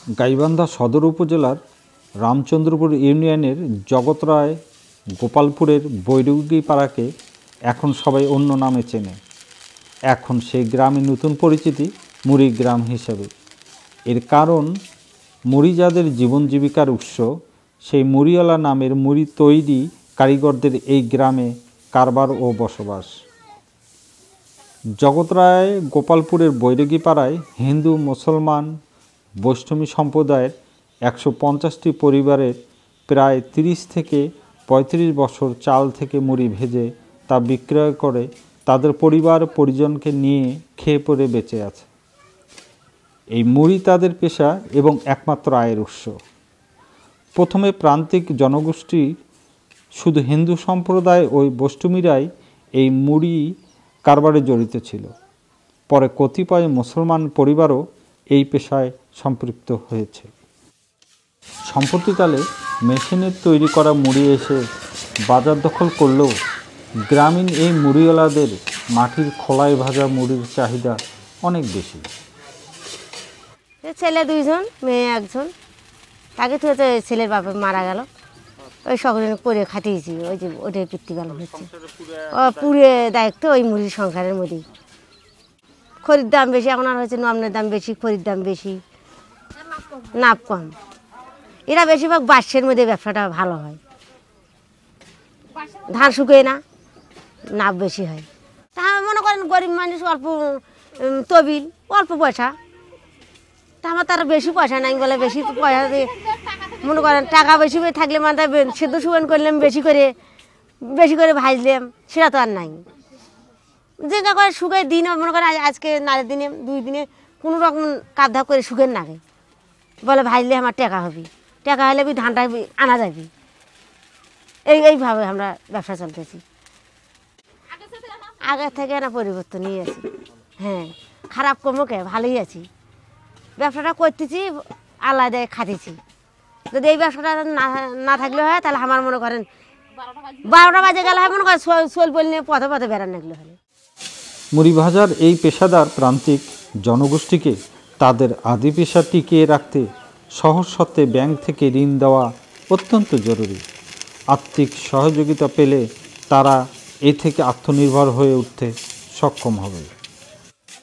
গাইবান্ধা সদর উপজেলার রামচন্দ্রপুর ইউনিয়নের জগৎরায় গোপালপুরের বৈরাগী পাড়াকে এখন সবাই অন্য নামে চেনে। এখন সেই গ্রামে নতুন পরিচিতি মুড়ি গ্রাম হিসেবে। এর কারণ মুড়ি যাদের জীবন জীবিকার উৎস, সেই মুড়িওয়ালা নামের মুড়ি তৈরি কারিগরদের এই গ্রামে কারবার ও বসবাস। জগৎরায় গোপালপুরের বৈরাগী পাড়ায় হিন্দু, মুসলমান, বৈষ্ণবী সম্প্রদায়ের 150টি পরিবারের প্রায় 30 থেকে 35 বছর চাল থেকে মুড়ি ভেজে তা বিক্রয় করে তাদের পরিবার পরিজনকে নিয়ে খেয়ে পরে বেঁচে আছে। এই মুড়ি তাদের পেশা এবং একমাত্র আয়ের উৎস। প্রথমে প্রান্তিক জনগোষ্ঠী শুধু হিন্দু সম্প্রদায় ও বৈষ্ণবীরাই এই মুড়ি কারবারে জড়িত ছিল। পরে কতিপয় মুসলমান পরিবারও এই পেশায় সম্পৃক্ত হয়েছে। সম্প্রতিকালে মেশিনের তৈরি করা মুড়ি এসে বাজার দখল করলেও গ্রামীণ এই মুড়িওয়ালাদের মাটির খোলায় ভাজা মুড়ির চাহিদা অনেক বেশি। ছেলে 2 জন, মেয়ে 1 জন। তাকে তো ছেলের বাবা মারা গেল, ওই সকলে করে খাটিয়েছি, ওই যে ওটাই পিতৃকাল হচ্ছে। পুরে দায়িত্ব ওই মুড়ির সংসারের মধ্যেই। খড়ির দাম বেশি, এখন আর হচ্ছে নমনের দাম বেশি, খড়ির দাম বেশি, নাপ কম। এরা বেশিরভাগ বাঁশের মধ্যে ব্যবসাটা ভালো হয়, ধান শুকিয়ে না, নাপ বেশি হয়। তা মনে করেন গরিব মানুষ, অল্প তবিল, অল্প পয়সা। তা আমার তার বেশি পয়সা নাই বলে বেশি পয়সা দিয়ে মনে করেন টাকা বেশি করে থাকলে মানে সেদ্ধ সুগন করলাম, বেশি করে ভাজলাম, সেটা তো আর নাই। যে করে শুকে দিনে মনে করেন আজকে নাড়ের দিনে 2 দিনে কোনো রকম কাপ করে শুকেন নাগে বলে ভাজলে আমার টাকা হবে, টাকা হলে ধানটা আনা যাবে। এইভাবে আমরা ব্যবসা চলতেছি। আগের থেকে না পরিবর্তন নিয়ে আছি। হ্যাঁ, খারাপ কমকে ভালোই আছি। ব্যবসাটা করতেছি, আলাদা খাটিছি। যদি এই ব্যবসাটা না থাকলে হয় তাহলে আমার মনে করেন 12টা বাজে গেলে হয়, মনে করেন সোল বললে পথে পথে বেড়ান লাগলে হয়। মুড়ি ভাজার এই পেশাদার প্রান্তিক জনগোষ্ঠীকে তাদের আদি পেশা টিকিয়ে রাখতে সহজ শর্তে ব্যাংক থেকে ঋণ দেওয়া অত্যন্ত জরুরি। আর্থিক সহযোগিতা পেলে তারা এ থেকে আত্মনির্ভর হয়ে উঠতে সক্ষম হবে।